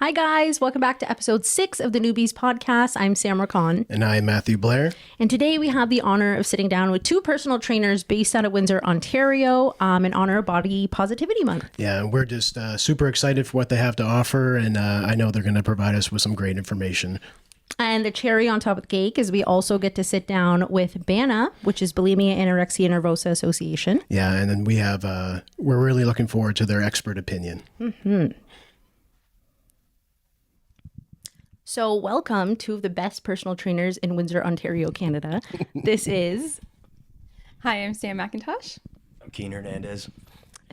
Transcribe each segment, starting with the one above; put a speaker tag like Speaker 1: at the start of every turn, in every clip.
Speaker 1: Hi guys, welcome back to episode 6 of the Newbes podcast. I'm Samra Khan.
Speaker 2: And I'm Matthew Blair.
Speaker 1: And today we have the honor of sitting down with two personal trainers based out of Windsor, Ontario, in honor of Body Positivity Month.
Speaker 2: Yeah, and we're just super excited for what they have to offer, and I know they're going to provide us with some great information.
Speaker 1: And the cherry on top of the cake is we also get to sit down with BANA, which is Bulimia, Anorexia Nervosa Association.
Speaker 2: Yeah, and then we have, we're really looking forward to their expert opinion.
Speaker 1: Mm-hmm. So welcome, two of the best personal trainers in Windsor, Ontario, Canada. This is...
Speaker 3: Hi, I'm Sam McIntosh.
Speaker 4: I'm Keen Hernandez.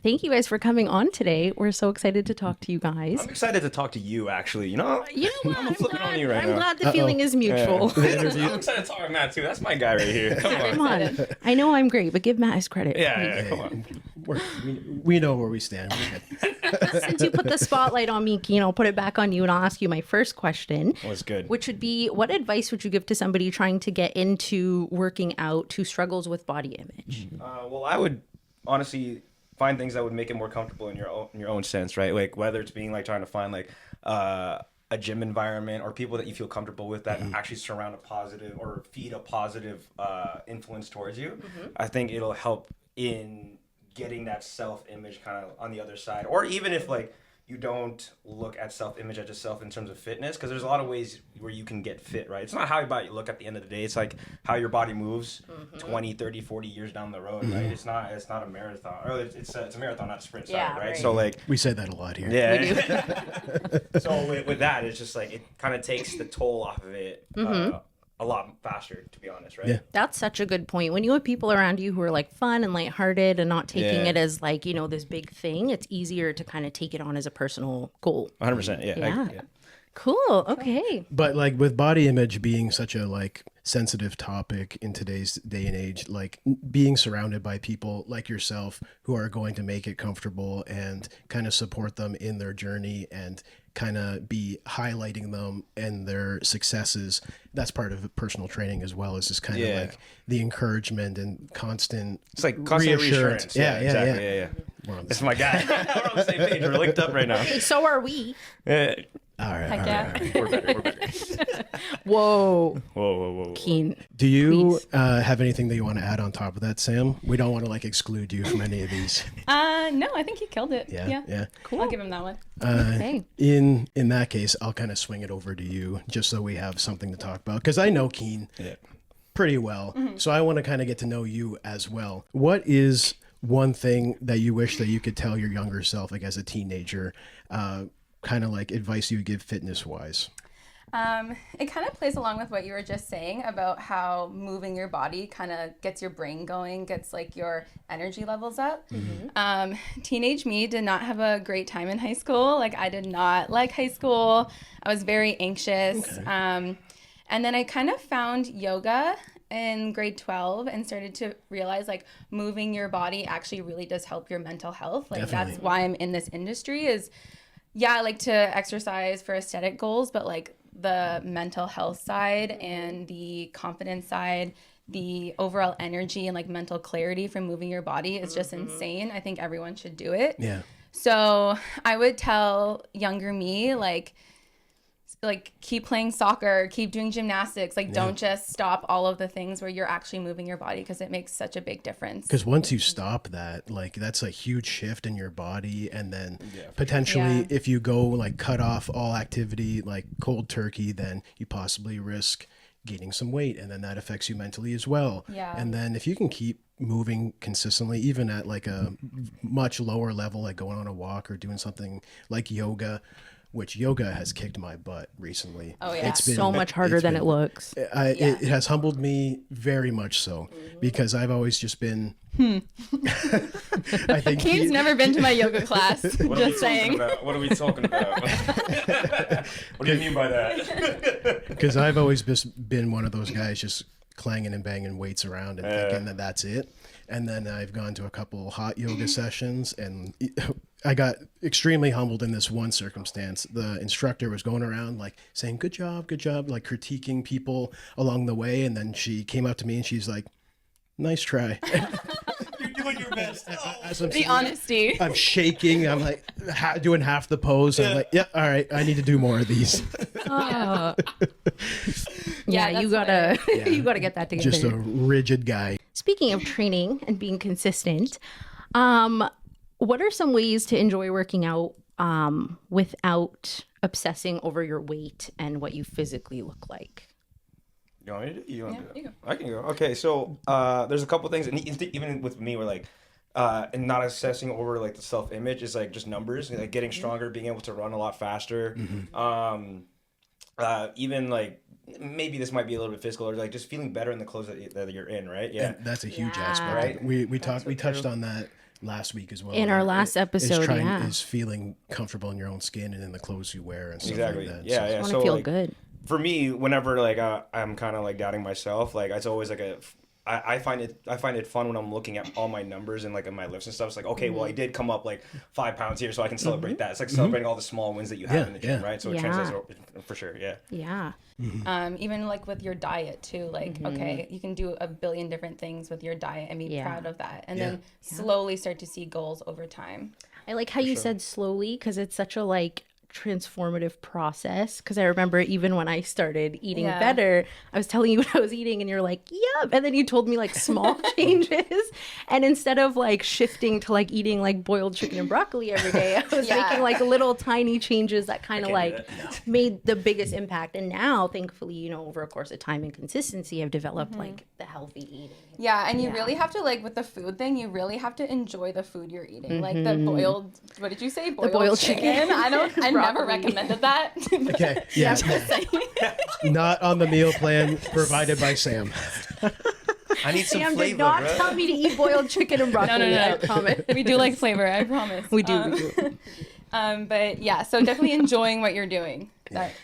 Speaker 1: Thank you guys for coming on today. We're so excited to talk to you guys.
Speaker 4: I'm excited to talk to you, actually. You know
Speaker 1: what?
Speaker 4: I'm flipping on you right now.
Speaker 1: I'm glad the feeling is mutual.
Speaker 4: Yeah. I'm excited to talk to Matt, too. That's my guy right here. Come on.
Speaker 1: I know I'm great, but give Matt his credit.
Speaker 4: Yeah, come on.
Speaker 2: We know where we stand.
Speaker 1: Since you put the spotlight on me, Keen, I'll put it back on you and I'll ask you my first question.
Speaker 4: What's good?
Speaker 1: Which would be, what advice would you give to somebody trying to get into working out who struggles with body image?
Speaker 4: Well, I would honestly find things that would make it more comfortable in your own sense, right? Like whether it's being like trying to find like a gym environment or people that you feel comfortable with that actually surround a positive or feed a positive influence towards you. I think it'll help in getting that self-image kind of on the other side. Or even if like you don't look at self-image as just self in terms of fitness, because there's a lot of ways where you can get fit, right? It's not how your body look at the end of the day. It's like how your body moves 20, 30, 40 years down the road, right? It's not a marathon. Or it's a marathon, not a sprint, right? So like...
Speaker 2: We say that a lot here.
Speaker 4: Yeah. So with that, it's just like it kind of takes the toll off of it a lot faster, to be honest, right?
Speaker 2: Yeah.
Speaker 1: That's such a good point. When you have people around you who are like fun and lighthearted and not taking it as like, you know, this big thing, it's easier to kind of take it on as a personal goal.
Speaker 4: 100%, yeah.
Speaker 1: Cool. Okay.
Speaker 2: But like with body image being such a like sensitive topic in today's day and age, like being surrounded by people like yourself who are going to make it comfortable and kind of support them in their journey and kind of be highlighting them and their successes, that's part of personal training as well, as just kind of like the encouragement and constant
Speaker 4: it's like constant reassurance.
Speaker 2: Yeah.
Speaker 4: That's my guy. We're on the same page. We're linked up right now.
Speaker 1: Hey, so are we.
Speaker 2: All right.
Speaker 4: We're better.
Speaker 1: Whoa. Keen.
Speaker 2: Do you have anything that you want to add on top of that, Sam? We don't want to like exclude you from any of these.
Speaker 3: No, I think he killed it.
Speaker 2: Yeah.
Speaker 3: Cool. I'll give him that one.
Speaker 1: Okay.
Speaker 2: In that case, I'll kind of swing it over to you just so we have something to talk about, because I know Keen pretty well. So I want to kind of get to know you as well. What is one thing that you wish that you could tell your younger self, like as a teenager, kind of like advice you would give fitness wise?
Speaker 3: It kind of plays along with what you were just saying about how moving your body kind of gets your brain going, gets like your energy levels up. Teenage me did not have a great time in high school. Like I did not like high school. I was very anxious. Okay. And then I kind of found yoga in grade 12 and started to realize like moving your body actually really does help your mental health. Like Definitely. That's why I'm in this industry is, I like to exercise for aesthetic goals, but like the mental health side and the confidence side, the overall energy and like mental clarity from moving your body is just insane. I think everyone should do it.
Speaker 2: Yeah.
Speaker 3: So I would tell younger me, like keep playing soccer, keep doing gymnastics, don't just stop all of the things where you're actually moving your body, because it makes such a big difference.
Speaker 2: Because once you stop that, like that's a huge shift in your body, and then potentially if you go like cut off all activity like cold turkey, then you possibly risk gaining some weight, and then that affects you mentally as well. And then if you can keep moving consistently, even at like a much lower level, like going on a walk or doing something like yoga, which yoga has kicked my butt recently.
Speaker 1: Oh yeah, it's been so much harder than it looks.
Speaker 2: It has humbled me very much so, because I've always just been...
Speaker 3: I think Kane's never been to my yoga class. Just saying.
Speaker 4: What are we talking about? What do you mean by that?
Speaker 2: Because I've always just been one of those guys just clanging and banging weights around and thinking that that's it. And then I've gone to a couple hot yoga sessions, and I got extremely humbled in this one circumstance. The instructor was going around like saying, good job, like critiquing people along the way. And then she came up to me and she's like, nice try.
Speaker 4: You doing your best.
Speaker 2: As I'm
Speaker 3: The
Speaker 2: sitting there,
Speaker 3: honesty.
Speaker 2: I'm shaking. I'm like doing half the pose. I'm like, yeah, all right. I need to do more of these.
Speaker 1: Yeah,
Speaker 3: Yeah,
Speaker 1: you
Speaker 3: that's
Speaker 1: gotta
Speaker 2: Yeah.
Speaker 1: you gotta get that together.
Speaker 2: Just a rigid guy.
Speaker 1: Speaking of training and being consistent, what are some ways to enjoy working out without obsessing over your weight and what you physically look like?
Speaker 4: You want me to do? You want
Speaker 3: Yeah,
Speaker 4: to do
Speaker 3: you
Speaker 4: it?
Speaker 3: go.
Speaker 4: I can go. Okay, so there's a couple things, and even with me, we're like, and not obsessing over like the self image is like just numbers, like getting stronger, being able to run a lot faster. Even like maybe this might be a little bit physical, or like just feeling better in the clothes that you're in, right? Yeah.
Speaker 2: And that's a huge
Speaker 1: Yeah.
Speaker 2: aspect.
Speaker 4: Right.
Speaker 2: We
Speaker 1: so
Speaker 2: touched
Speaker 1: true.
Speaker 2: on that last week as well.
Speaker 1: In our last episode, yeah.
Speaker 2: is feeling comfortable in your own skin and in the clothes you wear and stuff
Speaker 4: Exactly.
Speaker 2: like that.
Speaker 4: Yeah, yeah.
Speaker 1: I want to
Speaker 4: So
Speaker 1: feel
Speaker 4: like,
Speaker 1: good.
Speaker 4: for me, whenever like I'm kind of like doubting myself, like it's always like I find it fun when I'm looking at all my numbers and like in my lifts and stuff. It's like, okay, well I did come up like 5 pounds here, so I can celebrate that. It's like celebrating all the small wins that you have
Speaker 2: Yeah,
Speaker 4: in the gym,
Speaker 2: yeah.
Speaker 4: right? So it
Speaker 1: Yeah.
Speaker 4: translates for sure. Yeah.
Speaker 1: Yeah.
Speaker 3: Even like with your diet too, like okay, you can do a billion different things with your diet and be
Speaker 1: Yeah.
Speaker 3: proud of that, and
Speaker 2: Yeah.
Speaker 3: then slowly start to see goals over time.
Speaker 1: I like how you said slowly because it's such a like transformative process. Because I remember even when I started eating
Speaker 3: Yeah.
Speaker 1: better, I was telling you what I was eating, and you're like, "Yep," and then you told me like small changes, and instead of like shifting to like eating like boiled chicken and broccoli every day, I was
Speaker 3: Yeah.
Speaker 1: making like little tiny changes that kind of
Speaker 4: can't do
Speaker 1: like made the biggest impact. And now, thankfully, you know, over a course of time and consistency, I've developed like the healthy eating.
Speaker 3: Yeah, and you
Speaker 1: Yeah.
Speaker 3: really have to like with the food thing, you really have to enjoy the food you're eating. Like the boiled, what did you say?
Speaker 1: boiled chicken.
Speaker 3: I never
Speaker 1: Broccoli.
Speaker 3: recommended that.
Speaker 2: Okay. Yeah. Not on the meal plan provided by Sam.
Speaker 4: I need some
Speaker 1: Sam
Speaker 4: flavor,
Speaker 1: did not
Speaker 4: bro.
Speaker 1: tell me to eat boiled chicken and broccoli.
Speaker 3: no.
Speaker 1: I promise.
Speaker 3: We do like flavor, I promise.
Speaker 1: We do.
Speaker 3: But yeah, so definitely enjoying what you're doing.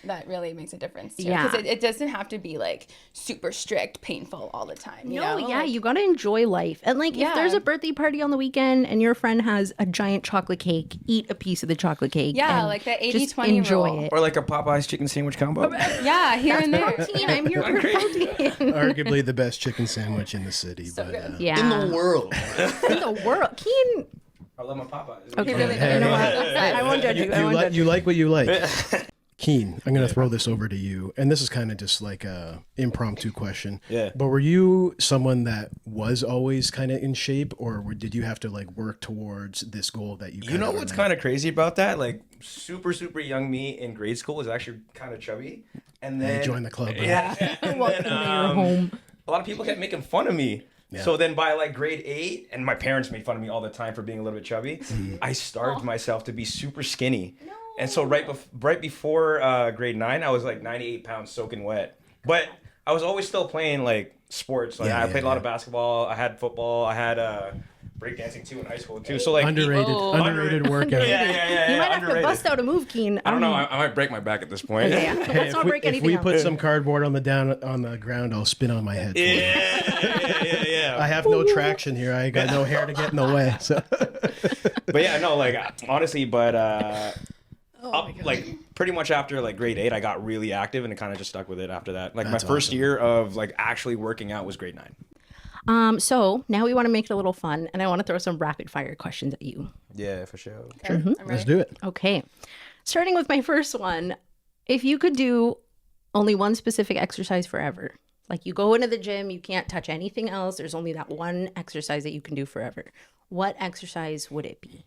Speaker 3: That really makes a difference too.
Speaker 1: Yeah.
Speaker 3: Because it doesn't have to be like super strict, painful all the time. You
Speaker 1: No,
Speaker 3: know?
Speaker 1: yeah,
Speaker 3: Like,
Speaker 1: you gotta enjoy life. And like, if
Speaker 3: Yeah.
Speaker 1: there's a birthday party on the weekend and your friend has a giant chocolate cake, eat a piece of the chocolate cake.
Speaker 3: Yeah,
Speaker 1: and
Speaker 3: like the
Speaker 1: just
Speaker 3: 80-20
Speaker 1: enjoy
Speaker 3: rule.
Speaker 1: it.
Speaker 4: Or like a Popeye's chicken sandwich combo.
Speaker 3: Yeah, here and there.
Speaker 1: Protein, I'm here for protein.
Speaker 2: Arguably the best chicken sandwich in the city.
Speaker 3: So
Speaker 2: but
Speaker 3: good.
Speaker 1: Yeah,
Speaker 5: In the world.
Speaker 1: in the world, Keen.
Speaker 4: I love my Popeyes.
Speaker 1: Okay,
Speaker 3: really
Speaker 2: does.
Speaker 1: you know what? I won't judge you. I won't judge
Speaker 2: you like what you like. Keen, I'm going to throw this over to you. And this is kind of just like a impromptu question.
Speaker 4: Yeah.
Speaker 2: But were you someone that was always kind of in shape, or did you have to like work towards this goal that you
Speaker 4: You know what's kind of crazy about that? Like super young me in grade school was actually kind of chubby, and then
Speaker 2: join the club, right?
Speaker 4: Yeah, and
Speaker 1: Welcome to your home.
Speaker 4: a lot of people kept making fun of me.
Speaker 2: Yeah.
Speaker 4: So then by like grade 8, and my parents made fun of me all the time for being a little bit chubby, I starved myself to be super skinny. And so right before grade 9, I was like 98 pounds soaking wet. But I was always still playing like sports. Like I played a lot of basketball. I had football. I had breakdancing too in high school too. So like
Speaker 2: underrated workout.
Speaker 4: Yeah.
Speaker 1: You might have to bust out a move, Keen.
Speaker 4: I don't know. I might break my back at this point.
Speaker 1: Okay, yeah. Let's not break
Speaker 2: If
Speaker 1: anything
Speaker 2: we
Speaker 1: else.
Speaker 2: put some cardboard on the ground, I'll spin on my head. for you.
Speaker 4: Yeah.
Speaker 2: I have no traction here. I got no hair to get in the way. So
Speaker 4: But yeah, no, like honestly, but like pretty much after like grade 8, I got really active and it kind of just stuck with it after that. Like
Speaker 2: That's
Speaker 4: my first
Speaker 2: awesome.
Speaker 4: year of like actually working out was grade 9.
Speaker 1: So now we want to make it a little fun, and I want to throw some rapid fire questions at you.
Speaker 4: Yeah, for sure.
Speaker 3: Okay, I'm
Speaker 2: let's
Speaker 3: ready.
Speaker 2: do it.
Speaker 1: Okay. Starting with my first one, if you could do only one specific exercise forever, like you go into the gym, you can't touch anything else, there's only that one exercise that you can do forever, what exercise would it be?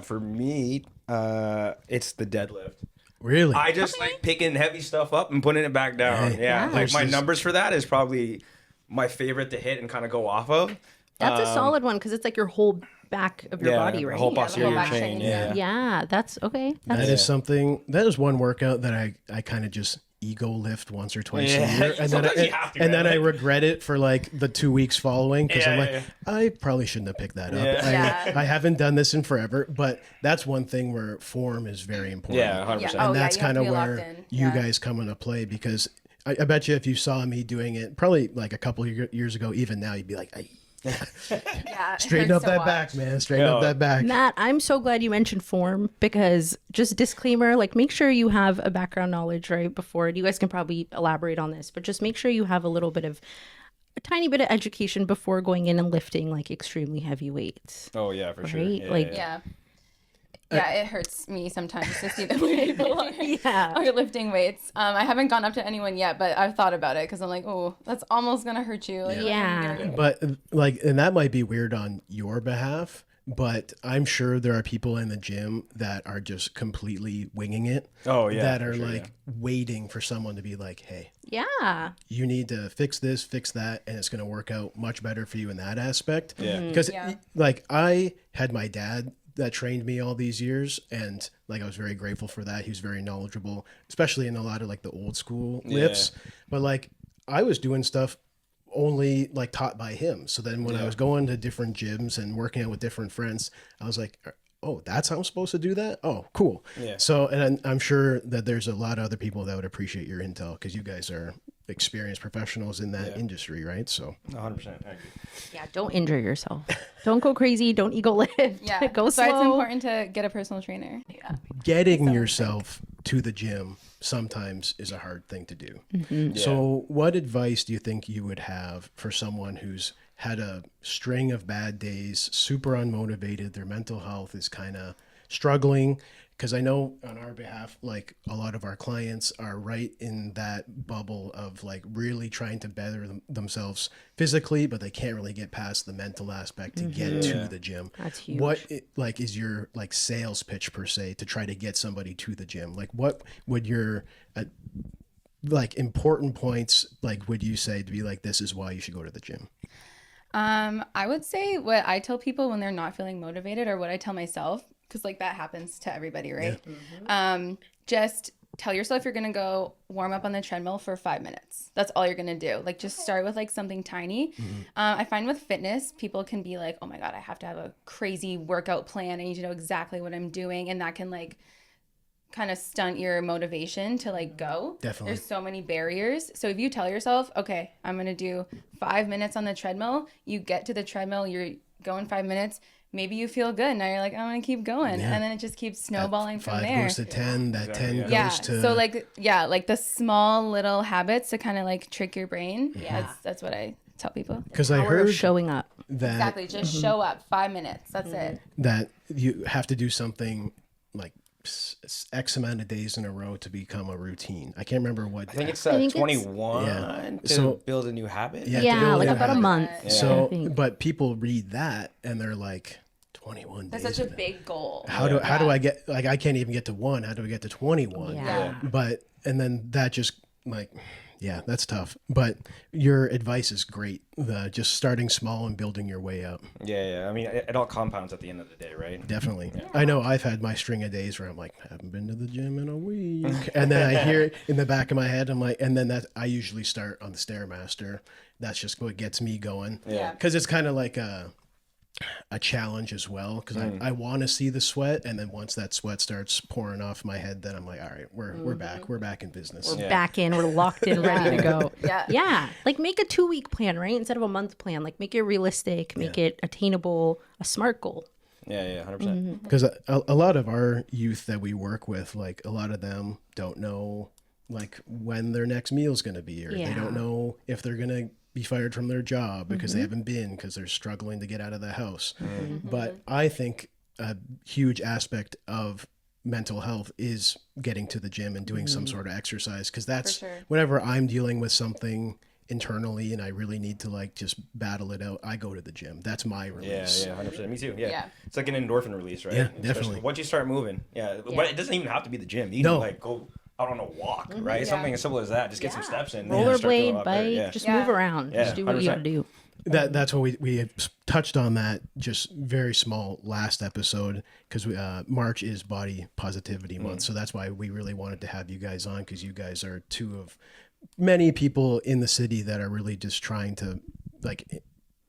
Speaker 4: For me, it's the deadlift.
Speaker 2: Really?
Speaker 4: I just like picking heavy stuff up and putting it back down.
Speaker 2: Hey,
Speaker 4: Yeah, like my
Speaker 2: There's-
Speaker 4: numbers for that is probably my favorite to hit and kind of go off of.
Speaker 1: That's a solid one because it's like your whole back of your body,
Speaker 4: the
Speaker 1: right?
Speaker 4: whole
Speaker 3: the whole
Speaker 4: posterior
Speaker 3: back
Speaker 4: chain.
Speaker 3: chain,
Speaker 4: Yeah.
Speaker 1: Yeah, that's okay.
Speaker 2: That
Speaker 1: That's
Speaker 2: is something. That is one workout that I kind of just ego lift once or twice
Speaker 4: Yeah.
Speaker 2: a year, and then
Speaker 4: Sometimes you have to,
Speaker 2: and then
Speaker 4: man.
Speaker 2: I regret it for like the 2 weeks following because I'm like,
Speaker 4: Yeah.
Speaker 2: I probably shouldn't have picked that up.
Speaker 4: Yeah.
Speaker 2: I haven't done this in forever, but that's one thing where form is very important.
Speaker 4: Yeah, 100%.
Speaker 3: Yeah.
Speaker 2: And
Speaker 3: Oh,
Speaker 2: that's
Speaker 3: you have
Speaker 2: kind
Speaker 3: to
Speaker 2: of
Speaker 3: be locked
Speaker 2: where
Speaker 3: in.
Speaker 2: you
Speaker 3: Yeah.
Speaker 2: guys come into play because I bet you if you saw me doing it probably like a couple of years ago, even now you'd be like,
Speaker 3: Yeah, it
Speaker 2: straighten
Speaker 3: hurts
Speaker 2: up
Speaker 3: to
Speaker 2: that
Speaker 3: watch.
Speaker 2: back, man. Straighten up that back.
Speaker 1: Matt, I'm so glad you mentioned form because just disclaimer, like make sure you have a background knowledge right before. You guys can probably elaborate on this, but just make sure you have a little bit of a tiny bit of education before going in and lifting like extremely heavy weights.
Speaker 4: Oh yeah, for sure.
Speaker 1: Right?
Speaker 4: Yeah,
Speaker 1: Like-
Speaker 3: Yeah. Yeah, it hurts me sometimes to see the way people
Speaker 1: Yeah.
Speaker 3: are lifting weights. I haven't gone up to anyone yet, but I've thought about it because I'm like, oh, that's almost gonna hurt you. Like,
Speaker 1: Yeah.
Speaker 2: But like, and that might be weird on your behalf, but I'm sure there are people in the gym that are just completely winging it.
Speaker 4: Oh, yeah,
Speaker 2: That
Speaker 4: for
Speaker 2: are
Speaker 4: sure,
Speaker 2: like waiting for someone to be like, hey,
Speaker 1: Yeah.
Speaker 2: you need to fix this, fix that, and it's going to work out much better for you in that aspect.
Speaker 4: Yeah.
Speaker 2: Because
Speaker 3: Yeah.
Speaker 2: like I had my dad that trained me all these years, and like I was very grateful for that. He was very knowledgeable, especially in a lot of like the old school lifts. But like I was doing stuff only like taught by him. So then when I was going to different gyms and working out with different friends, I was like, oh, that's how I'm supposed to do that? Oh, cool.
Speaker 4: Yeah.
Speaker 2: So, and I'm sure that there's a lot of other people that would appreciate your intel because you guys are experienced professionals in that industry, right? So
Speaker 4: 100%. I agree.
Speaker 1: Yeah. Don't injure yourself. Don't go crazy. Don't ego lift.
Speaker 3: Yeah.
Speaker 1: Go
Speaker 3: so
Speaker 1: slow.
Speaker 3: it's important to get a personal trainer. Yeah.
Speaker 2: getting yourself to the gym sometimes is a hard thing to do. So what advice do you think you would have for someone who's had a string of bad days, super unmotivated, their mental health is kind of struggling? Because I know on our behalf, like a lot of our clients are right in that bubble of like really trying to better themselves physically, but they can't really get past the mental aspect to get to the gym.
Speaker 1: That's huge.
Speaker 2: What like is your like sales pitch per se to try to get somebody to the gym? Like what would your like important points like would you say to be like, this is why you should go to the gym?
Speaker 3: I would say what I tell people when they're not feeling motivated, or what I tell myself, because like that happens to everybody, right? Just tell yourself you're gonna go warm up on the treadmill for 5 minutes. That's all you're gonna do. Like just start with like something tiny. I find with fitness, people can be like, oh my God, I have to have a crazy workout plan. I need to know exactly what I'm doing. And that can like kind of stunt your motivation to like go.
Speaker 2: Definitely.
Speaker 3: There's so many barriers. So if you tell yourself, okay, I'm going to do 5 minutes on the treadmill, you get to the treadmill, you're going 5 minutes, maybe you feel good. Now you're like, I'm going to keep going. And then it just keeps snowballing from
Speaker 2: 5
Speaker 3: there.
Speaker 2: goes to 10, that 10 goes
Speaker 3: Yeah.
Speaker 2: to
Speaker 3: So like, yeah, like the small little habits to kind of like trick your brain. Yeah. That's what I tell people.
Speaker 2: because I
Speaker 1: Power of
Speaker 2: heard
Speaker 1: showing up.
Speaker 2: that
Speaker 3: Exactly. Just show up 5 minutes. That's it.
Speaker 2: that you have to do something like X amount of days in a row to become a routine. I can't remember what.
Speaker 4: I think it's
Speaker 1: think it's-
Speaker 4: 21
Speaker 2: Yeah.
Speaker 4: to
Speaker 2: So-
Speaker 4: build a new habit.
Speaker 2: Yeah, to
Speaker 1: Yeah,
Speaker 2: build
Speaker 1: like
Speaker 2: a
Speaker 1: about a
Speaker 2: habit.
Speaker 1: month. I
Speaker 2: So,
Speaker 1: think.
Speaker 2: but people read that and they're like, 21
Speaker 3: That's
Speaker 2: days.
Speaker 3: such a big goal.
Speaker 2: How do I get like I can't even get to 1? How do I get to 21?
Speaker 1: Yeah.
Speaker 2: But and then that just like yeah, that's tough. But your advice is great. Just starting small and building your way up.
Speaker 4: Yeah. I mean, it all compounds at the end of the day, right?
Speaker 2: Definitely. I know I've had my string of days where I'm like, haven't been to the gym in a week. And then I hear it in the back of my head. I'm like, and then that I usually start on the Stairmaster. That's just what gets me going.
Speaker 3: Yeah.
Speaker 2: Because it's kind of like a challenge as well. Because I want to see the sweat. And then once that sweat starts pouring off my head, then I'm like, all right, we're back. We're back in business.
Speaker 1: We're back in. We're locked in, ready to go.
Speaker 3: Yeah.
Speaker 1: Yeah. Like make a 2-week plan, right? Instead of a month plan. Like make it realistic, make it attainable, a SMART goal.
Speaker 4: Yeah, 100%.
Speaker 2: Because a lot of our youth that we work with, like a lot of them don't know like when their next meal is going to be, or they
Speaker 1: Yeah.
Speaker 2: don't know if they're going to be fired from their job because they haven't been, because they're struggling to get out of the house. But I think a huge aspect of mental health is getting to the gym and doing some sort of exercise, because that's
Speaker 3: sure.
Speaker 2: whenever I'm dealing with something internally and I really need to like just battle it out, I go to the gym. That's my
Speaker 4: Yeah,
Speaker 2: release.
Speaker 4: 100%. Me too. Yeah.
Speaker 3: Yeah.
Speaker 4: It's like an endorphin release, right?
Speaker 2: Yeah,
Speaker 4: Especially
Speaker 2: definitely.
Speaker 4: once you start moving. Yeah. But it doesn't even have to be the gym. You
Speaker 2: No.
Speaker 4: can like go out on a walk, right?
Speaker 3: Yeah.
Speaker 4: Something as simple as that. Just get some steps in. and start feeling a
Speaker 1: Rollerblade,
Speaker 4: lot better.
Speaker 1: bike,
Speaker 4: Yeah.
Speaker 1: just
Speaker 3: Yeah.
Speaker 1: move around.
Speaker 4: Yeah,
Speaker 1: Just do what you got to
Speaker 4: 100%.
Speaker 1: do.
Speaker 2: That's what we had touched on that just very small last episode, because March is Body Positivity Month. So that's why we really wanted to have you guys on, because you guys are two of many people in the city that are really just trying to like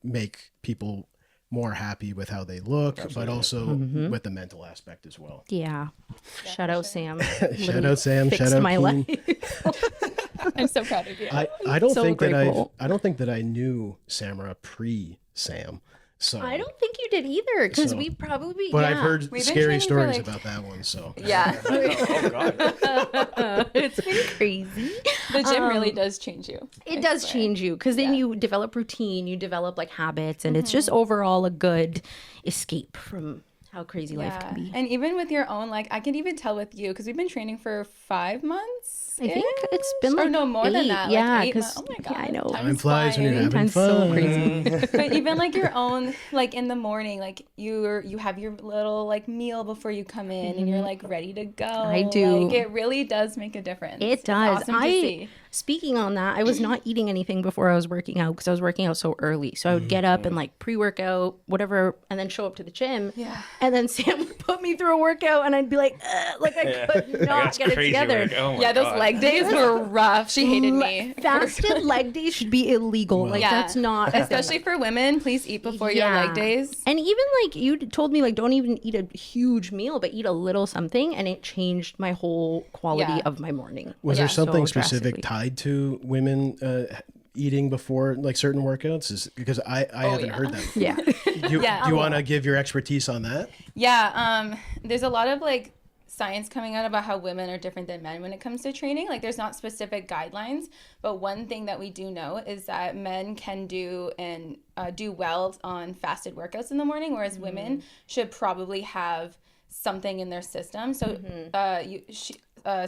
Speaker 2: make people more happy with how they look, but also with the mental aspect as well.
Speaker 1: Yeah. Shout out Sam.
Speaker 2: Shout out Sam.
Speaker 1: Fixed
Speaker 2: Shout out
Speaker 1: my
Speaker 2: Keen.
Speaker 1: life.
Speaker 3: I'm so proud of you.
Speaker 2: I don't
Speaker 1: So
Speaker 2: think
Speaker 1: grateful.
Speaker 2: I don't think that I knew Samara pre Sam. So
Speaker 1: I don't think you did either, because
Speaker 2: So-
Speaker 1: we probably.
Speaker 2: but
Speaker 1: yeah.
Speaker 2: I've heard
Speaker 3: We've been
Speaker 2: scary
Speaker 3: training for,
Speaker 2: stories
Speaker 3: like-
Speaker 2: about that one. So
Speaker 3: Yeah.
Speaker 4: Oh God.
Speaker 1: It's been crazy.
Speaker 3: The gym really does change you.
Speaker 1: It
Speaker 3: I
Speaker 1: does
Speaker 3: swear.
Speaker 1: change you, because then
Speaker 3: Yeah.
Speaker 1: you develop routine, you develop like habits, and it's just overall a good escape from how crazy life can be.
Speaker 3: And even with your own, like, I can even tell with you, because we've been training for 5 months.
Speaker 1: I think it's been like
Speaker 3: or no, more
Speaker 1: 8.
Speaker 3: than that.
Speaker 1: Yeah,
Speaker 3: like 8
Speaker 1: because
Speaker 3: months. Oh my God.
Speaker 1: I know.
Speaker 2: time flies when you're having
Speaker 1: Time's
Speaker 2: fun.
Speaker 1: so crazy.
Speaker 3: But even like your own, like in the morning, like you have your little like meal before you come in, and you're like ready to go.
Speaker 1: I do.
Speaker 3: Like, it really does make a difference.
Speaker 1: It
Speaker 3: It's
Speaker 1: does.
Speaker 3: awesome to see.
Speaker 1: Speaking on that, I was not eating anything before I was working out, because I was working out so early. So I would get up and like pre-workout, whatever, and then show up to the gym.
Speaker 3: Yeah.
Speaker 1: And then Sam would put me through a workout, and I'd be like I could not
Speaker 4: That's
Speaker 1: get it
Speaker 4: crazy
Speaker 1: together.
Speaker 4: work. Oh my
Speaker 3: Yeah, those
Speaker 4: God.
Speaker 3: leg days were rough. She hated me.
Speaker 1: Fasted leg days should be illegal. Like
Speaker 3: Yeah.
Speaker 1: that's not a thing.
Speaker 3: Especially for women, please eat before your
Speaker 1: Yeah.
Speaker 3: leg days.
Speaker 1: And even like you told me, like don't even eat a huge meal, but eat a little something, and it changed my whole quality
Speaker 3: Yeah.
Speaker 1: of my morning.
Speaker 2: was there
Speaker 3: Yeah.
Speaker 2: something
Speaker 1: So
Speaker 2: specific
Speaker 1: drastically.
Speaker 2: tied to women eating before like certain workouts? Because I haven't heard that before.
Speaker 1: Yeah.
Speaker 2: You,
Speaker 3: Yeah.
Speaker 2: do you want to give your expertise on that?
Speaker 3: Yeah, there's a lot of like science coming out about how women are different than men when it comes to training. Like there's not specific guidelines, but one thing that we do know is that men can do and do well on fasted workouts in the morning, whereas women should probably have something in their system. So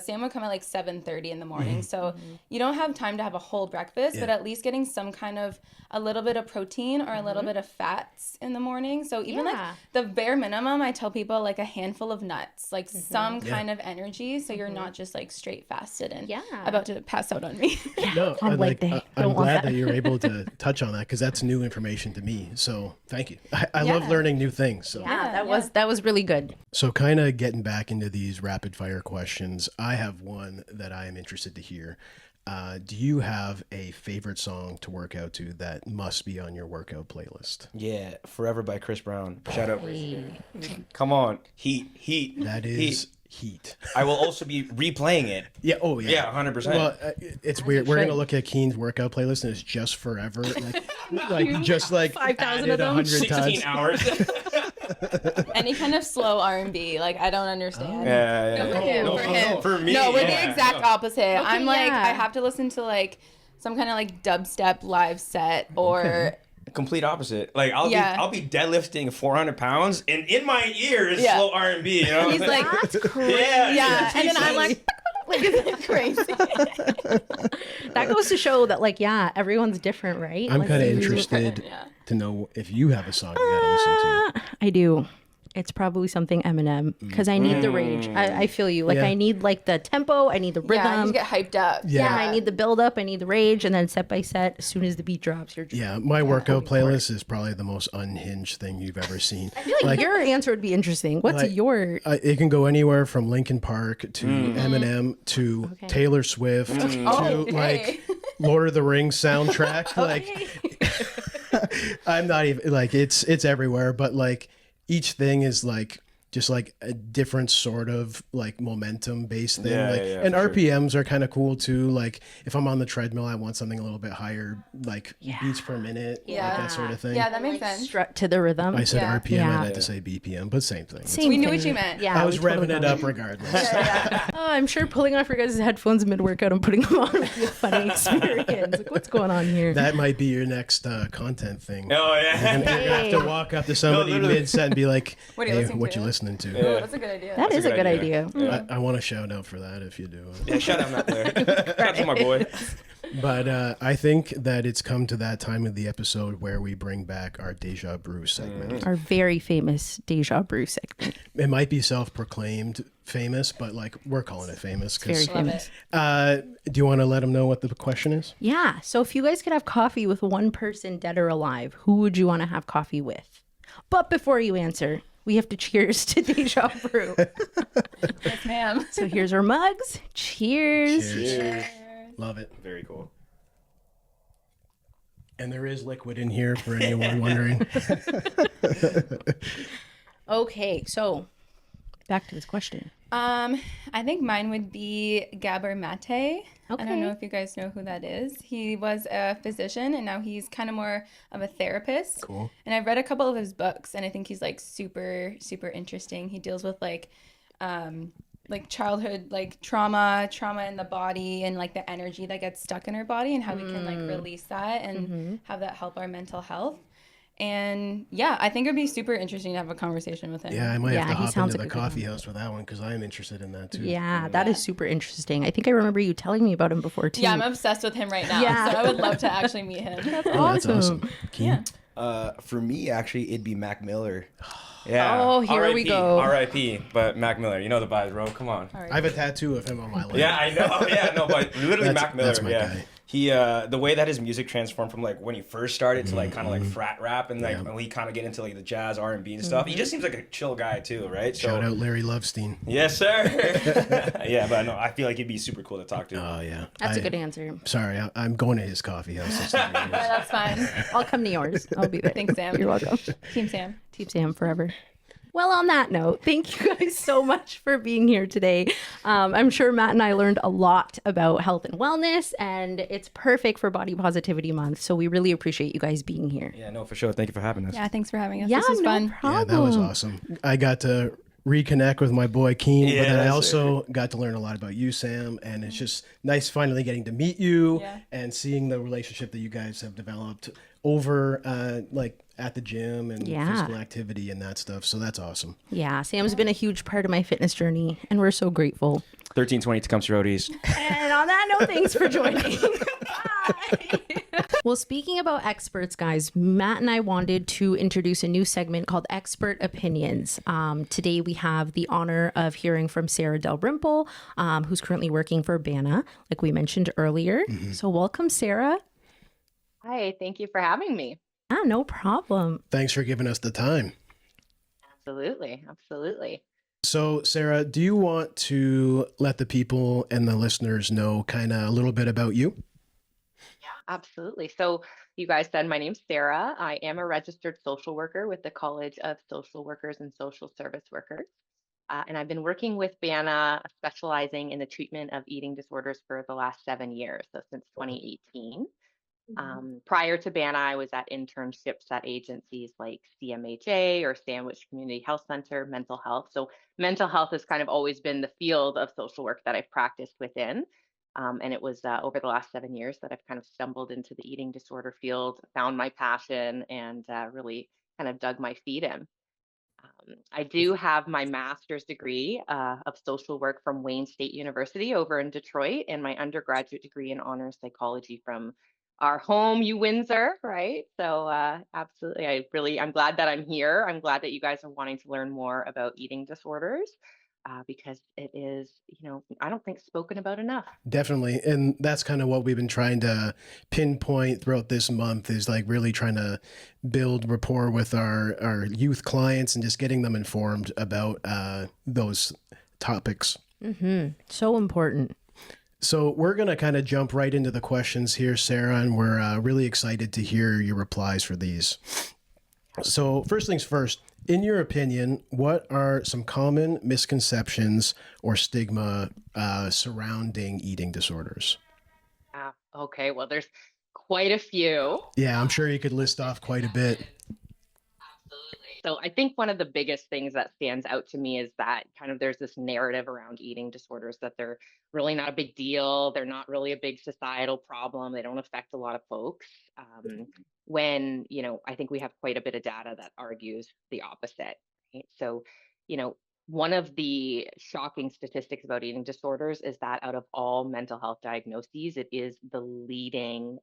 Speaker 3: Sam would come at like 7:30 in the morning. So you don't have time to have a whole breakfast, but at least getting some kind of a little bit of protein or a little bit of fats in the morning. So even like
Speaker 1: Yeah.
Speaker 3: the bare minimum, I tell people like a handful of nuts, like some kind of energy. So you're not just like straight fasted and
Speaker 1: Yeah.
Speaker 3: about to pass out on me.
Speaker 2: No,
Speaker 1: on leg day.
Speaker 2: I'm
Speaker 1: Don't want
Speaker 2: glad
Speaker 1: that.
Speaker 2: that you're able to touch on that, because that's new information to me. So thank you. I love
Speaker 3: Yeah.
Speaker 2: learning new things. So
Speaker 1: Yeah, that was really good.
Speaker 2: So kind of getting back into these rapid fire questions, I have one that I am interested to hear. Do you have a favorite song to work out to that must be on your workout playlist?
Speaker 4: Yeah, Forever by Chris Brown. Shout out. Come on. Heat.
Speaker 2: That is Heat.
Speaker 4: I will also be replaying it.
Speaker 2: Yeah. Oh, yeah.
Speaker 4: Yeah, 100%.
Speaker 2: Well, it's weird. We're
Speaker 1: should.
Speaker 2: gonna look at Keen's workout playlist, and it's just Forever, like just like
Speaker 1: 5,000
Speaker 2: added
Speaker 1: of them.
Speaker 2: 100
Speaker 4: 16
Speaker 2: times.
Speaker 4: hours.
Speaker 3: Any kind of slow R&B, like I don't understand.
Speaker 4: Yeah.
Speaker 3: For him,
Speaker 2: Oh,
Speaker 3: for him.
Speaker 4: For me,
Speaker 3: No, we're the
Speaker 4: yeah.
Speaker 3: exact opposite. I'm like,
Speaker 1: yeah.
Speaker 3: I have to listen to like some kind of like dubstep live set or
Speaker 4: Complete opposite. Like
Speaker 3: Yeah.
Speaker 4: I'll be deadlifting 400 pounds, and in my ear is
Speaker 3: Yeah.
Speaker 4: slow R&B. You know.
Speaker 3: he's like,
Speaker 1: That's crazy.
Speaker 3: yeah, and then I'm like, isn't it crazy?
Speaker 1: That goes to show that like everyone's different, right?
Speaker 2: I'm
Speaker 1: Like,
Speaker 2: kind of
Speaker 1: you-
Speaker 2: interested
Speaker 3: Yeah.
Speaker 2: to know if you have a song you gotta listen to.
Speaker 1: I do. It's probably something Eminem, because I need the rage. I feel you. Like
Speaker 2: Yeah.
Speaker 1: I need like the tempo. I need the
Speaker 3: Yeah,
Speaker 1: rhythm.
Speaker 3: you get hyped up.
Speaker 2: Yeah.
Speaker 1: I need the build up. I need the rage, and then set by set, as soon as the beat drops, you're just.
Speaker 2: Yeah, my workout playlist is probably the most unhinged thing you've ever seen.
Speaker 1: I feel like your answer would be interesting. What's
Speaker 2: like-
Speaker 1: your?
Speaker 2: It can go anywhere from Linkin Park to Eminem to Taylor Swift to
Speaker 3: Okay.
Speaker 2: like Lord of the Rings soundtrack. Like I'm not even like it's everywhere, but like each thing is like just like a different sort of like momentum based thing.
Speaker 4: Yeah,
Speaker 2: like
Speaker 4: yeah,
Speaker 2: and
Speaker 4: for sure.
Speaker 2: RPMs are kind of cool too. Like if I'm on the treadmill, I want something a little bit higher, like beats per minute, like that sort of thing.
Speaker 3: Yeah, that makes sense.
Speaker 1: Strut to the rhythm.
Speaker 2: I said
Speaker 3: Yeah.
Speaker 2: RPM, I
Speaker 1: Yeah.
Speaker 2: meant to say BPM, but same thing.
Speaker 1: Same
Speaker 3: We knew
Speaker 1: thing.
Speaker 3: what you meant.
Speaker 1: Yeah,
Speaker 2: I was
Speaker 1: we totally
Speaker 2: revving it
Speaker 1: got
Speaker 2: up regardless.
Speaker 1: I'm sure pulling off your guys' headphones mid workout and putting them on would be a funny experience. Like, what's going on here?
Speaker 2: That might be your next content thing.
Speaker 4: Oh yeah.
Speaker 2: You're gonna have to walk up to somebody
Speaker 4: literally.
Speaker 2: mid-set and be like,
Speaker 3: What are you
Speaker 2: "Hey,
Speaker 3: listening
Speaker 2: what
Speaker 3: to?"
Speaker 2: you listening to?"
Speaker 3: Oh, that's a good idea.
Speaker 1: That is
Speaker 4: a
Speaker 1: a
Speaker 4: good
Speaker 1: good
Speaker 4: idea.
Speaker 1: idea.
Speaker 2: I want to shout out for that if you do.
Speaker 4: Yeah, shout out out there. Shout out to my boy.
Speaker 2: But I think that it's come to that time of the episode where we bring back our Deja Brew segment.
Speaker 1: Our very famous Deja Brew segment.
Speaker 2: It might be self-proclaimed famous, but like we're calling it famous.
Speaker 1: Very
Speaker 2: 'Cause,
Speaker 1: famous.
Speaker 2: do you want to let them know what the question is?
Speaker 1: Yeah. So if you guys could have coffee with one person, dead or alive, who would you want to have coffee with? But before you answer, we have to cheers to Deja Brew.
Speaker 3: Yes, ma'am.
Speaker 1: So here's our mugs. Cheers.
Speaker 2: Cheers. Love it.
Speaker 4: Very cool.
Speaker 2: And there is liquid in here for anyone wondering.
Speaker 1: Okay, so back to this question.
Speaker 3: I think mine would be Gabber Mate. I don't know
Speaker 1: Okay.
Speaker 3: if you guys know who that is. He was a physician and now he's kind of more of a therapist.
Speaker 2: Cool.
Speaker 3: And I've read a couple of his books and I think he's like super, super interesting. He deals with like childhood like trauma in the body and like the energy that gets stuck in our body and how we can like release that and have that help our mental health. And yeah, I think it'd be super interesting to have a conversation with him.
Speaker 2: Yeah, I might have
Speaker 1: Yeah,
Speaker 2: to
Speaker 1: he
Speaker 2: hop
Speaker 1: sounds
Speaker 2: into
Speaker 1: like
Speaker 2: the
Speaker 1: a good
Speaker 2: coffee
Speaker 1: one.
Speaker 2: house for that one because I am interested in that too.
Speaker 1: Yeah, that is super interesting. I think I remember you telling me about him before too.
Speaker 3: Yeah, I'm obsessed with him right now.
Speaker 1: Yeah.
Speaker 3: So I would love to actually meet him.
Speaker 2: Oh, that's awesome. Keen?
Speaker 3: Yeah.
Speaker 4: For me, actually, it'd be Mac Miller. Yeah.
Speaker 1: Oh, here we
Speaker 4: R.I.P.
Speaker 1: go.
Speaker 4: R.I.P. But Mac Miller, you know the vibes, bro. Come on.
Speaker 2: I have a tattoo of him on my leg.
Speaker 4: Yeah, I know. Yeah, no, but literally Mac Miller.
Speaker 2: that's my
Speaker 4: Yeah,
Speaker 2: guy.
Speaker 4: he the way that his music transformed from like when he first started to like kind of like frat rap and like
Speaker 2: Yeah.
Speaker 4: when he kind of get into like the jazz R&B and stuff. He just seems like a chill guy too, right? So
Speaker 2: Shout out Larry Lovestein.
Speaker 4: yes, sir. Yeah, but no, I feel like he'd be super cool to talk to.
Speaker 2: Oh, yeah.
Speaker 1: That's a good answer.
Speaker 2: Sorry, I'm going to his coffee house.
Speaker 3: Yeah, that's fine.
Speaker 1: I'll come to yours. I'll be there.
Speaker 3: Thanks, Sam.
Speaker 1: You're welcome.
Speaker 3: Team Sam.
Speaker 1: Team Sam forever. Well, on that note, thank you guys so much for being here today. I'm sure Matt and I learned a lot about health and wellness, and it's perfect for Body Positivity Month. So we really appreciate you guys being here.
Speaker 4: Yeah, no, for sure. Thank you for having us.
Speaker 3: Yeah, thanks for having us.
Speaker 1: Yeah,
Speaker 3: This was
Speaker 1: no
Speaker 3: fun.
Speaker 1: problem.
Speaker 2: Yeah, that was awesome. I got to reconnect with my boy Keen,
Speaker 4: Yeah,
Speaker 2: but then I
Speaker 4: that's
Speaker 2: also got to learn a lot about you, Sam, and it's just nice finally getting to meet you
Speaker 3: Yeah.
Speaker 2: and seeing the relationship that you guys have developed over like at the gym and
Speaker 1: Yeah.
Speaker 2: physical activity and that stuff. So that's awesome.
Speaker 1: Yeah, Sam's been a huge part of my fitness journey, and we're so grateful.
Speaker 4: 1320 Tecumseh Roadies.
Speaker 1: And on that note, thanks for joining. Bye. Well, speaking about experts, guys, Matt and I wanted to introduce a new segment called Expert Opinions. Today, we have the honor of hearing from Sarah Dalrymple, who's currently working for BANA, like we mentioned earlier. So welcome, Sarah.
Speaker 5: Hi, thank you for having me.
Speaker 1: Ah, no problem.
Speaker 2: Thanks for giving us the time.
Speaker 5: Absolutely, absolutely.
Speaker 2: So, Sarah, do you want to let the people and the listeners know kind of a little bit about you?
Speaker 5: Absolutely. So, you guys said my name's Sarah. I am a registered social worker with the College of Social Workers and Social Service Workers. And I've been working with BANA, specializing in the treatment of eating disorders for the last 7 years, so since 2018. Prior to BANA, I was at internships at agencies like CMHA or Sandwich Community Health Center, mental health. So mental health has kind of always been the field of social work that I've practiced within. And it was over the last 7 years that I've kind of stumbled into the eating disorder field, found my passion, and really kind of dug my feet in. I do have my master's degree of social work from Wayne State University over in Detroit, and my undergraduate degree in honors psychology from our home, U Windsor, right? So absolutely, I'm glad that I'm here. I'm glad that you guys are wanting to learn more about eating disorders because it is, I don't think spoken about enough.
Speaker 2: Definitely. And that's kind of what we've been trying to pinpoint throughout this month is like really trying to build rapport with our youth clients and just getting them informed about those topics.
Speaker 1: So important.
Speaker 2: So we're going to kind of jump right into the questions here, Sarah, and we're really excited to hear your replies for these. So first things first, in your opinion, what are some common misconceptions or stigma surrounding eating disorders?
Speaker 5: Okay, well, there's quite a few.
Speaker 2: Yeah, I'm sure you could list off quite a bit.
Speaker 5: Absolutely. So I think one of the biggest things that stands out to me is that kind of there's this narrative around eating disorders that they're really not a big deal. They're not really a big societal problem. They don't affect a lot of folks. When, I think we have quite a bit of data that argues the opposite. Right? So, one of the shocking statistics about eating disorders is that out of all mental health diagnoses, it is the leading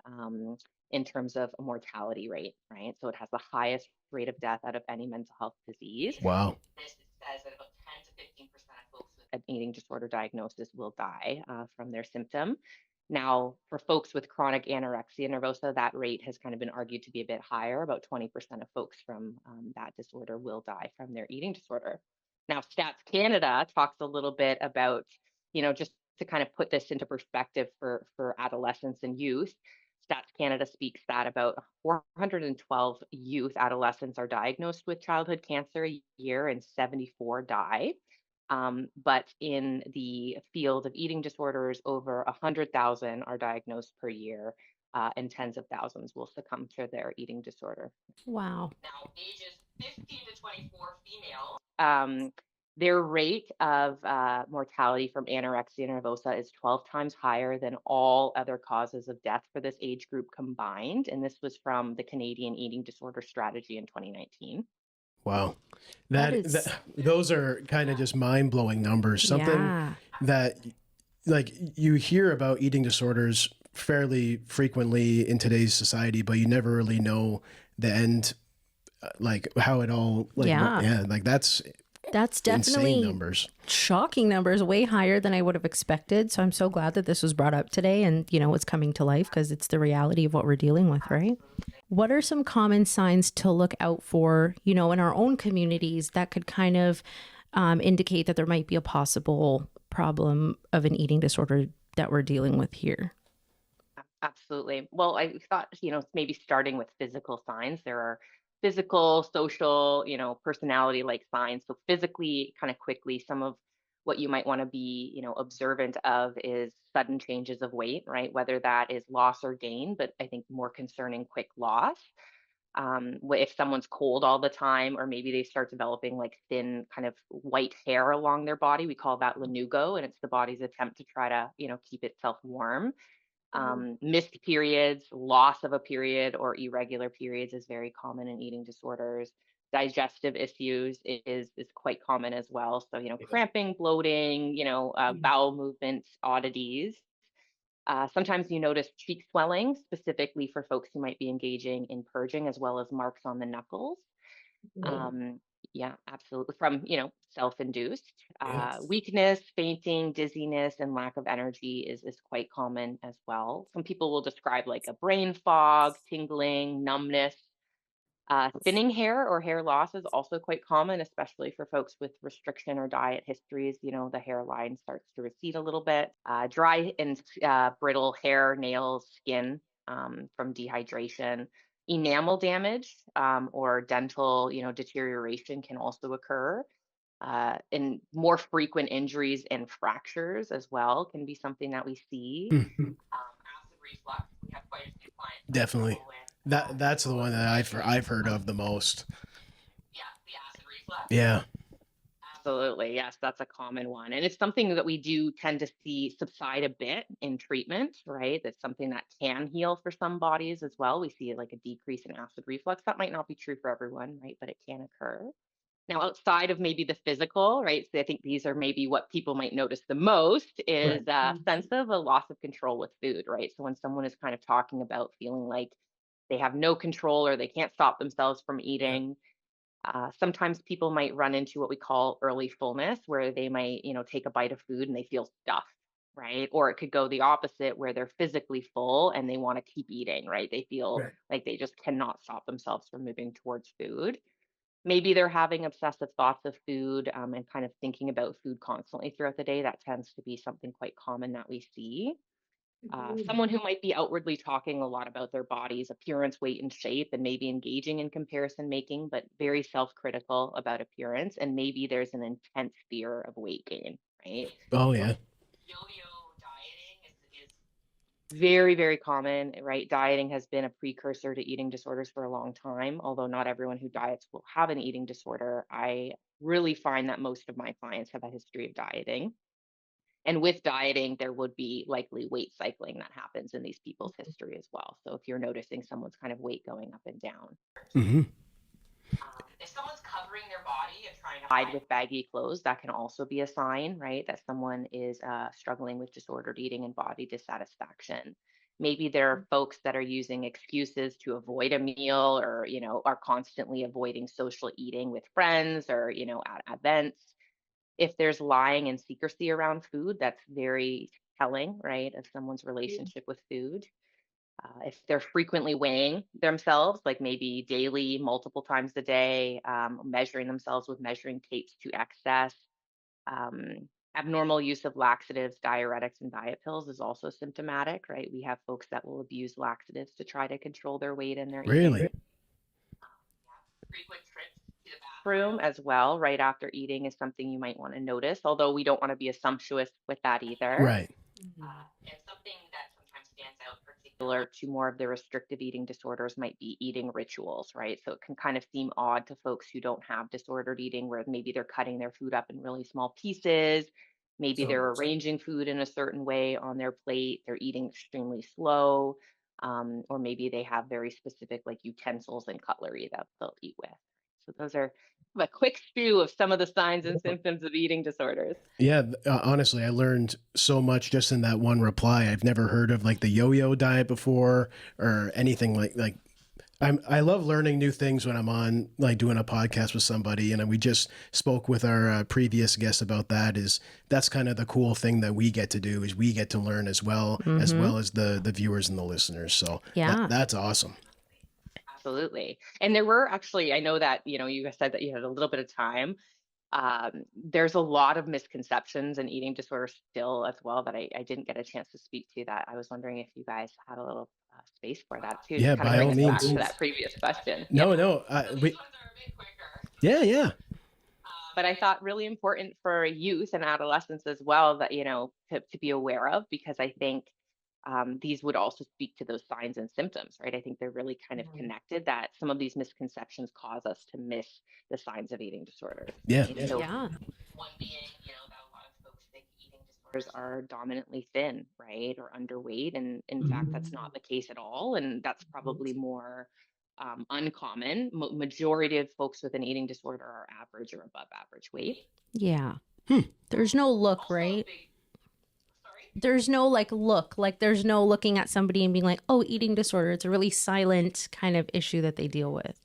Speaker 5: in terms of a mortality rate, right? So it has the highest rate of death out of any mental health disease.
Speaker 2: Wow.
Speaker 5: This says that about 10 to 15% of folks with an eating disorder diagnosis will die from their symptom. Now, for folks with chronic anorexia nervosa, that rate has kind of been argued to be a bit higher. About 20% of folks from that disorder will die from their eating disorder. Now, Stats Canada talks a little bit about, just to kind of put this into perspective for adolescents and youth. Stats Canada speaks that about 412 youth adolescents are diagnosed with childhood cancer a year and 74 die. But in the field of eating disorders, over 100,000 are diagnosed per year, and tens of thousands will succumb to their eating disorder.
Speaker 1: Wow.
Speaker 5: Now, ages 15 to 24 females, their rate of mortality from anorexia nervosa is 12 times higher than all other causes of death for this age group combined. And this was from the Canadian Eating Disorder Strategy in 2019.
Speaker 2: Wow.
Speaker 1: That is,
Speaker 2: Those are kind of just mind-blowing numbers. Something
Speaker 1: yeah.
Speaker 2: that like you hear about eating disorders fairly frequently in today's society, but you never really know the end, like how it all like
Speaker 1: Yeah.
Speaker 2: like that's
Speaker 1: That's
Speaker 2: insane
Speaker 1: definitely
Speaker 2: numbers.
Speaker 1: shocking numbers, way higher than I would have expected. So I'm so glad that this was brought up today and, it's coming to life because it's the reality of what we're dealing with, right? What are some common signs to look out for, in our own communities that could kind of indicate that there might be a possible problem of an eating disorder that we're dealing with here?
Speaker 5: Absolutely. Well, I thought, maybe starting with physical signs. There are physical, social, personality like signs. So physically, kind of quickly, some of what you might want to be, observant of is sudden changes of weight, right? Whether that is loss or gain, but I think more concerning, quick loss. If someone's cold all the time, or maybe they start developing like thin kind of white hair along their body, we call that lanugo, and it's the body's attempt to try to, keep itself warm. Missed periods, loss of a period, or irregular periods is very common in eating disorders. Digestive issues is quite common as well. So, cramping, bloating, bowel movements, oddities. Sometimes you notice cheek swelling, specifically for folks who might be engaging in purging, as well as marks on the knuckles. Um, yeah, absolutely. From, self-induced. Weakness, fainting, dizziness, and lack of energy is quite common as well. Some people will describe like a brain fog, tingling, numbness. Thinning hair or hair loss is also quite common, especially for folks with restriction or diet histories. The hairline starts to recede a little bit. Dry and brittle hair, nails, skin from dehydration. Enamel damage or dental, deterioration can also occur. And more frequent injuries and fractures as well can be something that we see. Acid reflux, we have quite a few clients that
Speaker 2: Definitely.
Speaker 5: struggle with.
Speaker 2: That's the one that I've heard of the most.
Speaker 5: Yeah, the acid reflux.
Speaker 2: Yeah.
Speaker 5: Absolutely. Yes, that's a common one. And it's something that we do tend to see subside a bit in treatment, right? That's something that can heal for some bodies as well. We see like a decrease in acid reflux. That might not be true for everyone, right? But it can occur. Now, outside of maybe the physical, right? So I think these are maybe what people might notice the most is a sense of a loss of control with food, right? So when someone is kind of talking about feeling like they have no control or they can't stop themselves from eating. Sometimes people might run into what we call early fullness, where they might, take a bite of food and they feel stuffed, right? Or it could go the opposite, where they're physically full and they want to keep eating, right? They feel like they just cannot stop themselves from moving towards food. Maybe they're having obsessive thoughts of food and kind of thinking about food constantly throughout the day. That tends to be something quite common that we see. Someone who might be outwardly talking a lot about their body's appearance, weight, and shape, and maybe engaging in comparison making, but very self critical about appearance. And maybe there's an intense fear of weight gain, right?
Speaker 2: Oh yeah.
Speaker 5: Yo yo dieting is very, very common, right? Dieting has been a precursor to eating disorders for a long time, although not everyone who diets will have an eating disorder. I really find that most of my clients have a history of dieting. And with dieting, there would be likely weight cycling that happens in these people's history as well. So if you're noticing someone's kind of weight going up and down.
Speaker 2: Mm-hmm.
Speaker 5: If someone's covering their body and trying to hide with baggy clothes, that can also be a sign, right, that someone is struggling with disordered eating and body dissatisfaction. Maybe there are folks that are using excuses to avoid a meal, or, are constantly avoiding social eating with friends, or, at events. If there's lying and secrecy around food, that's very telling, right, of someone's relationship with food. If they're frequently weighing themselves, like maybe daily, multiple times a day, measuring themselves with measuring tapes to excess. Abnormal use of laxatives, diuretics, and diet pills is also symptomatic, right? We have folks that will abuse laxatives to try to control their weight and their eating.
Speaker 2: Really?
Speaker 5: Frequent trips to the bathroom as well, right after eating, is something you might want to notice, although we don't want to be assumptuous with that either.
Speaker 2: Right.
Speaker 5: And something that sometimes stands out, particular to more of the restrictive eating disorders, might be eating rituals, right? So it can kind of seem odd to folks who don't have disordered eating, where maybe they're cutting their food up in really small pieces. Maybe they're arranging food in a certain way on their plate. They're eating extremely slow. Or maybe they have very specific like utensils and cutlery that they'll eat with. So those are a quick spew of some of the signs and symptoms of eating disorders.
Speaker 2: Yeah, honestly, I learned so much just in that one reply. I've never heard of like the yo-yo diet before or anything like. I love learning new things when I'm on like doing a podcast with somebody, and we just spoke with our previous guest about that. That's kind of the cool thing that we get to do, is we get to learn as well as the viewers and the listeners. So
Speaker 1: Yeah.
Speaker 2: that's awesome.
Speaker 5: Absolutely. And there were actually, I know that, you said that you had a little bit of time. There's a lot of misconceptions in eating disorders still as well that I didn't get a chance to speak to, that I was wondering if you guys had a little space for that too.
Speaker 2: Yeah,
Speaker 5: to kind
Speaker 2: by
Speaker 5: of
Speaker 2: all
Speaker 5: bring us back
Speaker 2: means.
Speaker 5: to that previous question.
Speaker 2: No,
Speaker 5: Yeah.
Speaker 2: no.
Speaker 5: These ones are a bit quicker.
Speaker 2: Yeah.
Speaker 5: But I thought really important for youth and adolescents as well that, to be aware of, because I think these would also speak to those signs and symptoms, right? I think they're really kind of connected, that some of these misconceptions cause us to miss the signs of eating disorders.
Speaker 2: Yeah.
Speaker 5: Right? So
Speaker 1: Yeah.
Speaker 5: one being, that a lot of folks think eating disorders are dominantly thin, right? Or underweight. And in fact, that's not the case at all. And that's probably more uncommon. Majority of folks with an eating disorder are average or above average weight.
Speaker 1: Yeah. There's no look, right? There's no look, there's no looking at somebody and being like, oh, eating disorder. It's a really silent kind of issue that they deal with.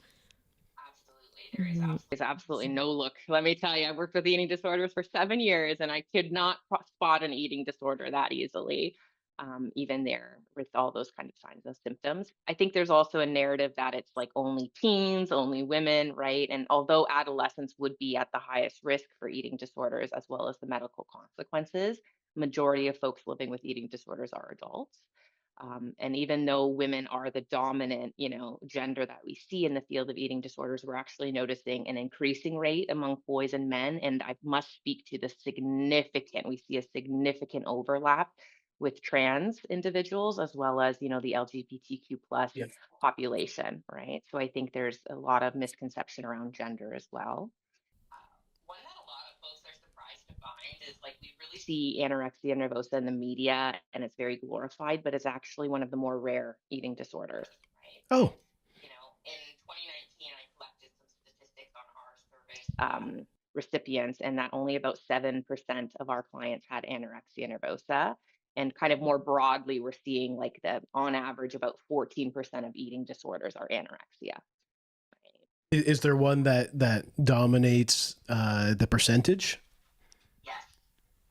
Speaker 5: Absolutely. There's absolutely no look. Let me tell you, I worked with eating disorders for 7 years, and I could not spot an eating disorder that easily, even there with all those kind of signs and symptoms. I think there's also a narrative that it's like only teens, only women, right? And although adolescents would be at the highest risk for eating disorders as well as the medical consequences, majority of folks living with eating disorders are adults. And even though women are the dominant, gender that we see in the field of eating disorders, we're actually noticing an increasing rate among boys and men. And I must speak to we see a significant overlap with trans individuals, as well as, the LGBTQ plus population, right? So I think there's a lot of misconception around gender as well. One that a lot of folks are surprised to find is, like, we really see anorexia nervosa in the media, and it's very glorified, but it's actually one of the more rare eating disorders, right?
Speaker 2: Oh.
Speaker 5: In 2019, I collected some statistics on our survey recipients, and that only about 7% of our clients had anorexia nervosa. And kind of more broadly, we're seeing like on average, about 14% of eating disorders are anorexia.
Speaker 2: Is there one that dominates the percentage?
Speaker 5: Yes.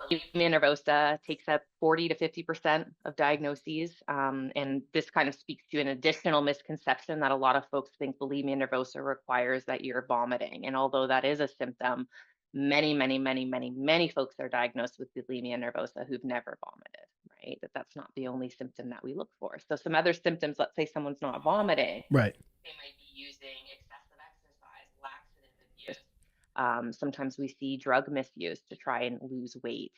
Speaker 5: Bulimia nervosa takes up 40 to 50% of diagnoses. And this kind of speaks to an additional misconception that a lot of folks think bulimia nervosa requires that you're vomiting. And although that is a symptom, many folks are diagnosed with bulimia nervosa who've never vomited, right? That's not the only symptom that we look for. So some other symptoms, let's say someone's not vomiting,
Speaker 2: right?
Speaker 5: They might be using excessive exercise, laxative abuse. Sometimes we see drug misuse to try and lose weight,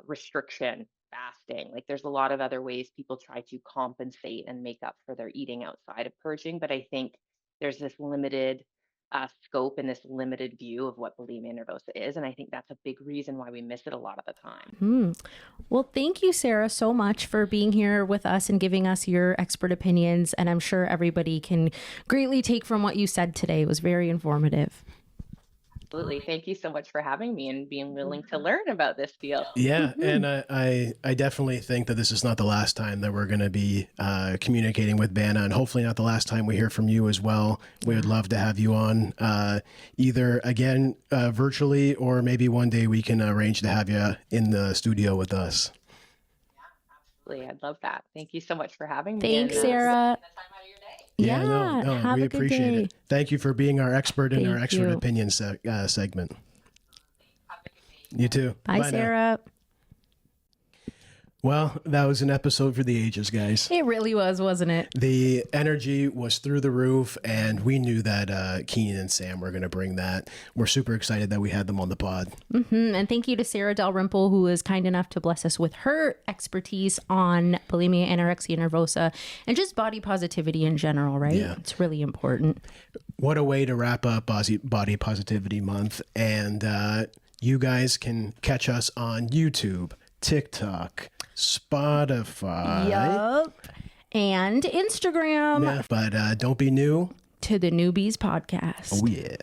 Speaker 5: restriction, fasting. Like, there's a lot of other ways people try to compensate and make up for their eating outside of purging. But I think there's this limited scope and this limited view of what bulimia nervosa is. And I think that's a big reason why we miss it a lot of the time.
Speaker 1: Well, thank you, Sarah, so much for being here with us and giving us your expert opinions. And I'm sure everybody can greatly take from what you said today. It was very informative.
Speaker 5: Absolutely. Thank you so much for having me and being willing to learn about this field.
Speaker 2: Yeah. And I definitely think that this is not the last time that we're going to be communicating with Banna, and hopefully not the last time we hear from you as well. We would love to have you on either again virtually, or maybe one day we can arrange to have you in the studio with us.
Speaker 5: Yeah, absolutely. I'd love that. Thank you so much for having me.
Speaker 1: Thanks, Sarah.
Speaker 2: Yeah, no,
Speaker 1: have
Speaker 2: we
Speaker 1: a good
Speaker 2: appreciate
Speaker 1: day.
Speaker 2: it. Thank you for being our expert in our
Speaker 1: Thank
Speaker 2: expert
Speaker 1: you.
Speaker 2: opinion segment.
Speaker 5: Have a good day.
Speaker 2: You too.
Speaker 1: Bye,
Speaker 2: now.
Speaker 1: Sarah.
Speaker 2: Well, that was an episode for the ages, guys.
Speaker 1: It really was, wasn't it?
Speaker 2: The energy was through the roof, and we knew that Keenan and Sam were going to bring that. We're super excited that we had them on the pod.
Speaker 1: And thank you to Sarah Dalrymple, who was kind enough to bless us with her expertise on bulimia, anorexia nervosa, and just body positivity in general, right?
Speaker 2: Yeah.
Speaker 1: It's really important.
Speaker 2: What a way to wrap up Body Positivity Month. And you guys can catch us on YouTube, TikTok, Spotify.
Speaker 1: Yup. And Instagram.
Speaker 2: Yeah, but don't be new
Speaker 1: to the Newbes podcast.
Speaker 2: Oh, yeah.